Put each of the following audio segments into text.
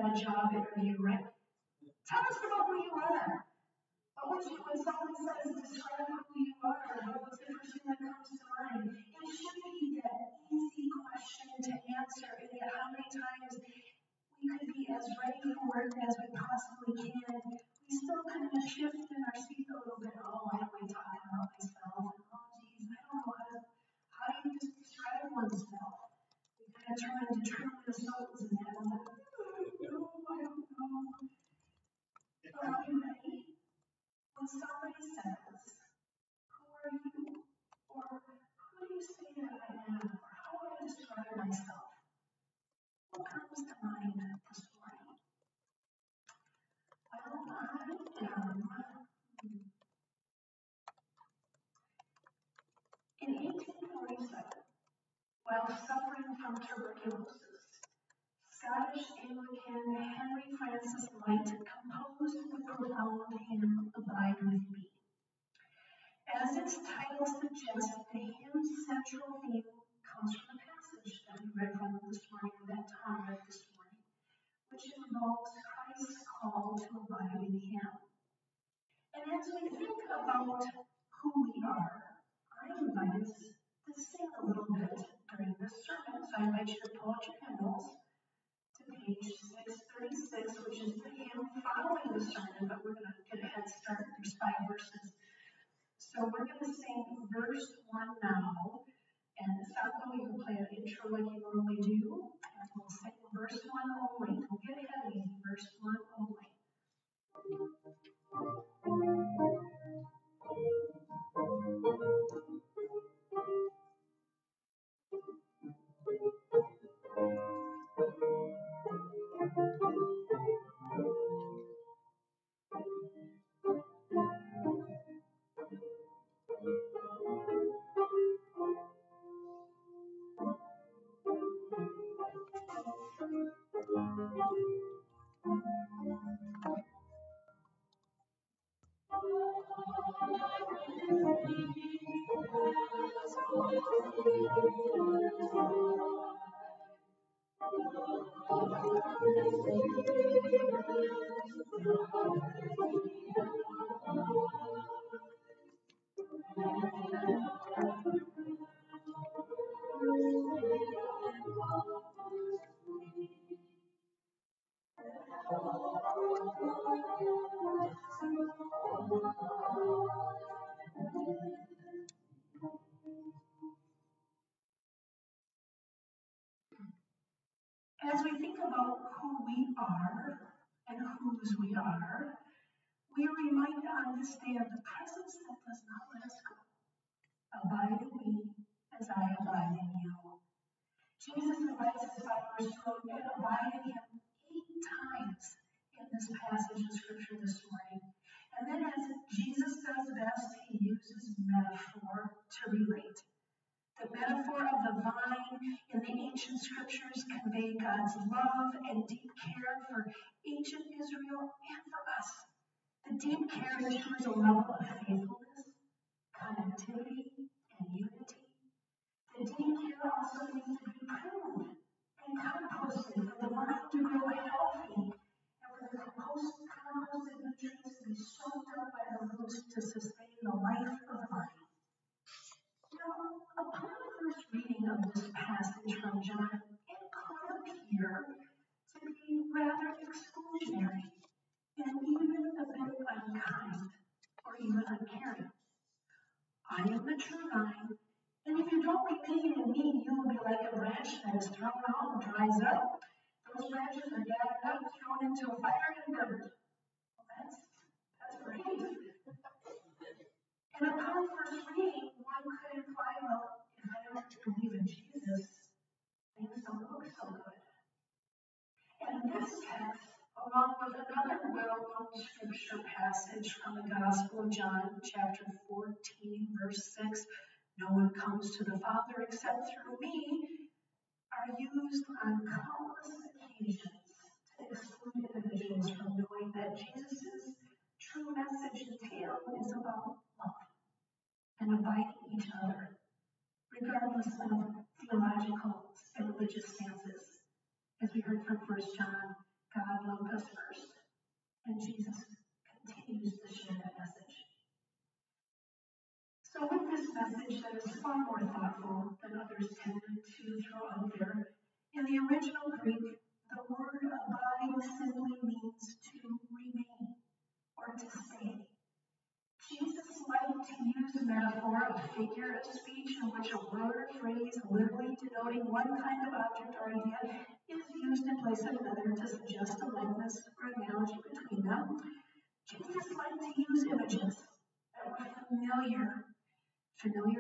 a job interview, right? Tell us about who you are. When someone says, describe who you are, what's the first thing that comes to mind? It should be that easy question to answer, and yet how many times we could be as ready for work as we possibly can. We still kind of shift in our seat a little bit. Oh, I don't like talking about myself. Oh, geez, I don't know how do you just describe oneself? We kind of try to determine ourselves in that. I'm like, no, I don't know. But are you ready? When somebody says, who are you? Or who do you say that I am? Or how would I describe myself? What comes to mind this morning? Well, I am. In 1847, while suffering from tuberculosis, Scottish Anglican Henry Francis Lyte composed the profound hymn, Abide With Me. As its title suggests, the hymn's central theme comes from a passage that we read from this morning, that Tom read this morning, which involves Christ's call to abide in Him. And as we think about who we are, I invite us to sing a little bit during this sermon. So I invite you to pull out your hymnals to page 636, which is the hymn following the sermon, but we're going to get a head start. There's 5 verses. So we're going to sing verse 1 now, and Sako, you can play an intro like you normally do, and we'll sing verse 1 only. Don't get ahead of me, verse 1 only. As we think about who we are and whose we are, we are reminded to understand the presence that does not let us go. Abide in me as I abide in you. Jesus invites his followers to abide in him 8 times in this passage of Scripture this morning. And then as Jesus does best, he uses metaphor to relate. The metaphor of the vine in the ancient Scriptures convey God's love and deep care for ancient Israel and for us. The deep care ensures a level of faithfulness, connectivity, and unity. The deep care also needs to be pruned and composted for the vine to grow healthy and for the composted nutrients to be soaked up by the roots to sustain the life of the vine. Now, upon first reading of this passage from John, it could appear to be rather exclusionary and even a bit unkind or even uncaring. I am the true vine, and if you don't remain in me, you will be like a branch that is thrown out and dries up. Those branches are gathered up, thrown into a fire, and burned. Well, that's great. And upon first reading, one could imply, well, if I don't believe in Jesus, things don't look so good. And this text, along with another well-known scripture passage from the Gospel of John, chapter 14, verse 6, no one comes to the Father except through me, are used on countless occasions to exclude individuals from knowing that Jesus' true message and tale is about love and abiding each other, regardless of theological and religious stances. As we heard from 1 John, God message that is far more thoughtful than others tended to throw out there. In the original Greek, the word abide simply means to remain or to stay. Jesus liked to use a metaphor, a figure of speech in which a word or phrase literally denoting one kind of object or idea is used in place of another to suggest a likeness or analogy between them. Jesus liked to use images that were familiar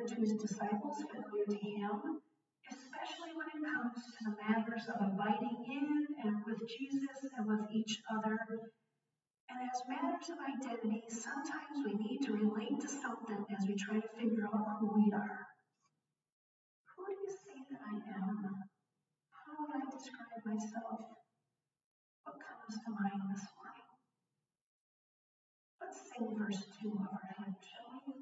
to his disciples, familiar to him, especially when it comes to the matters of abiding in and with Jesus and with each other. And as matters of identity, sometimes we need to relate to something as we try to figure out who we are. Who do you say that I am? How would I describe myself? What comes to mind this morning? Let's sing verse 2 of our hymn, shall we?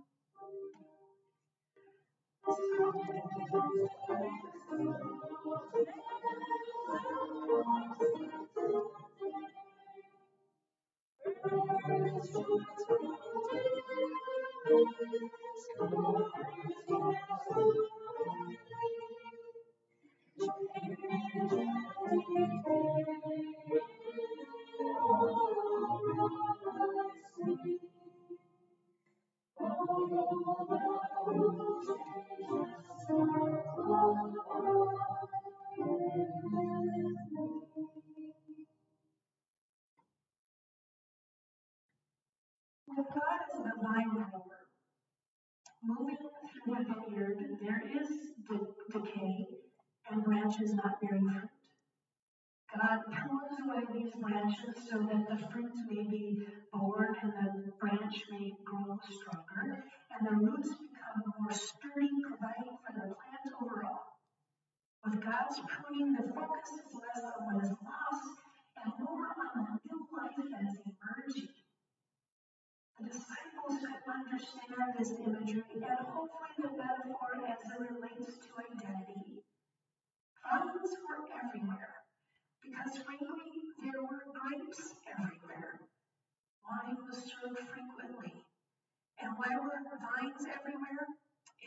With God as the vine grower, moving through the vineyard, there is decay and branches not bearing fruit. God prunes away these branches so that the fruit may be borne and the branch may grow stronger, and the roots become more sturdy, providing for the plant overall. With God's pruning, the focus is less on what is lost and more on the new life that is emerging. The disciples could understand this imagery and hopefully the metaphor as it relates to identity. Vines were everywhere because, frankly, there were grapes everywhere. Wine was served frequently. And why were vines everywhere?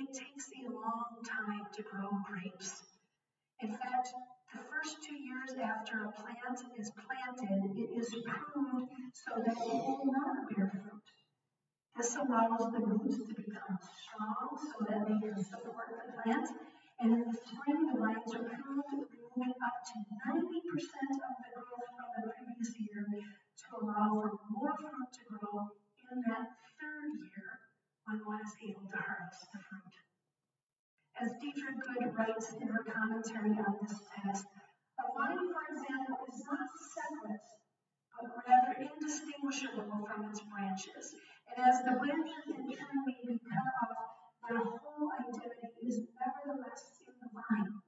It takes a long time to grow grapes. In fact, the first 2 years after a plant is planted, it is pruned so that it will not bear fruit. This allows the roots to become strong so that they can support the plant. And in the spring, the vines are pruned, removing up to 90% of the growth from the previous year to allow for more fruit to grow in that third year when one is able to harvest the fruit. As Deidre Good writes in her commentary on this text, a vine, for example, is not separate, but rather indistinguishable from its branches. And as the branches in turn may be cut off, their whole identity is nevertheless in the vine.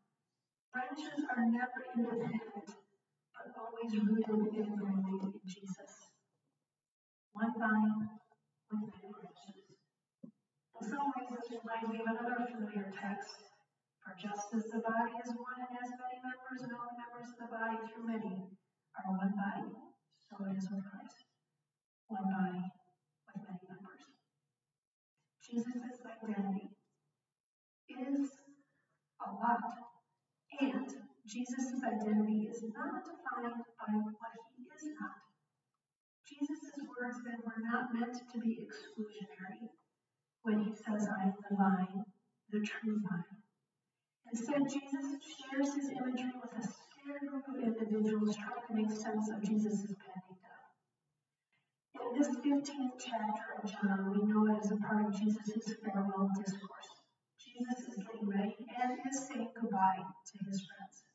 Branches are never independent, but always rooted and grounded in Jesus. One vine with many branches. In some ways, this reminds me of another familiar text. For just as the body is one and has many members, and all the members of the body through many are one body, so it is with Christ. One body with many members. Jesus' identity is a lot, and Jesus' identity is not defined by what he is not. Jesus' words then were not meant to be exclusionary when he says, I am the vine, the true vine. Instead, Jesus shares his imagery with a scared group of individuals trying to make sense of Jesus' pending death. In this 15th chapter of John, we know it as a part of Jesus' farewell discourse. Jesus is getting ready and is saying goodbye to his friends.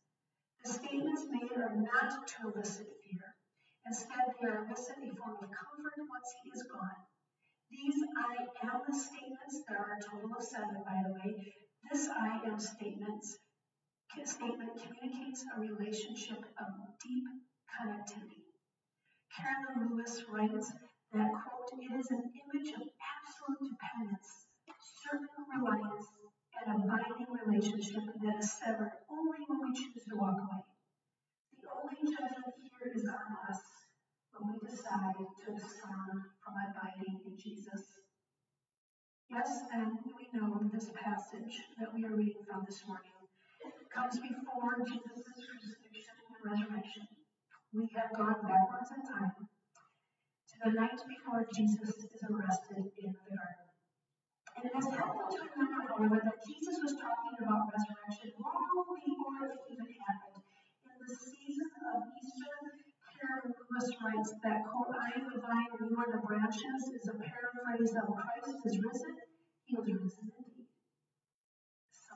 The statements made are not to elicit fear. Instead, they are elicit a form of comfort once he is gone. These I am statements, there are a total of 7, by the way. This I am statement communicates a relationship of deep connectivity. Carolyn Lewis writes that, quote, it is an image of absolute dependence, certain reliance, and abiding relationship that is severed only when we choose to walk away. The only judgment here is on us when we decide to respond from abiding in Jesus. Yes, and we know this passage that we are reading from this morning comes before Jesus' crucifixion and resurrection. We have gone backwards in time to the night before Jesus is arrested in the garden. And it is helpful to remember, however, that Jesus was talking about resurrection long before it even happened. In the season of Easter, Karen Lewis writes that, quote, "I am the vine and you are the branches," is a paraphrase of Christ is risen, he is risen indeed.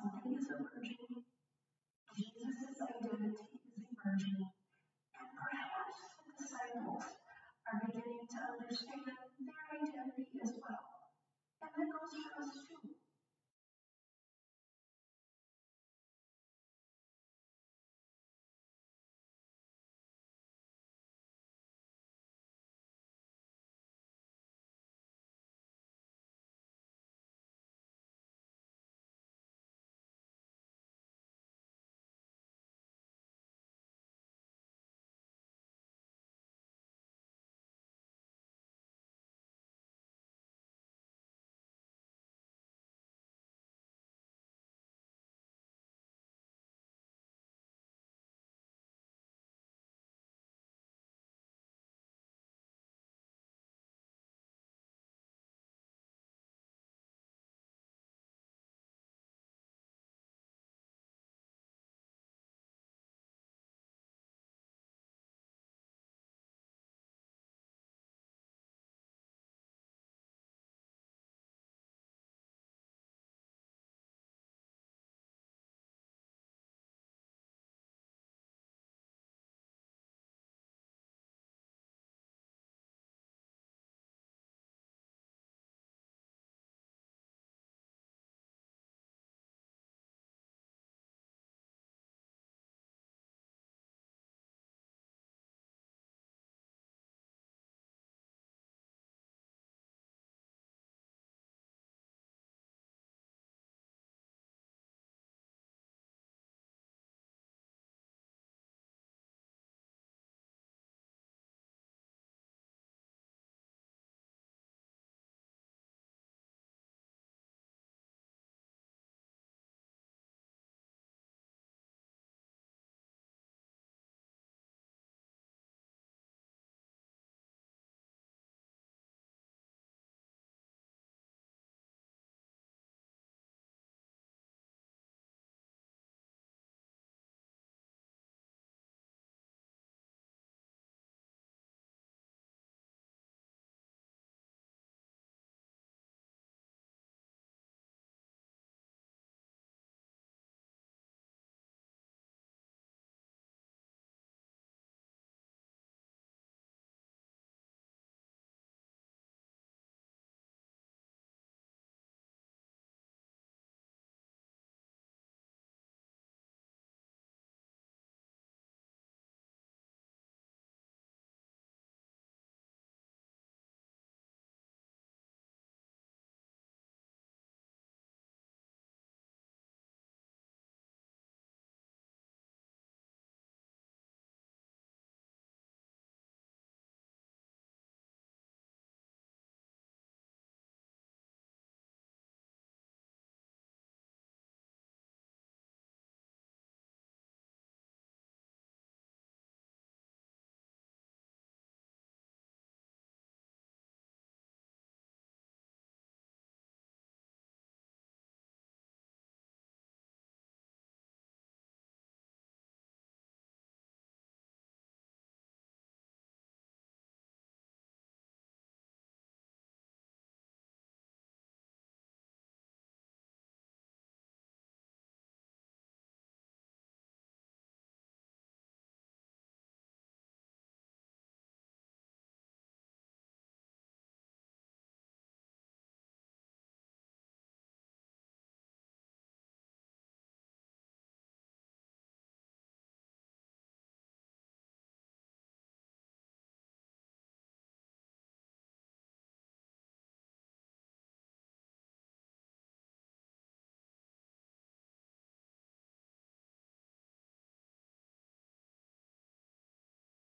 Something is emerging. Jesus' identity is emerging. And perhaps the disciples are beginning to understand their identity as well. And that goes for us too.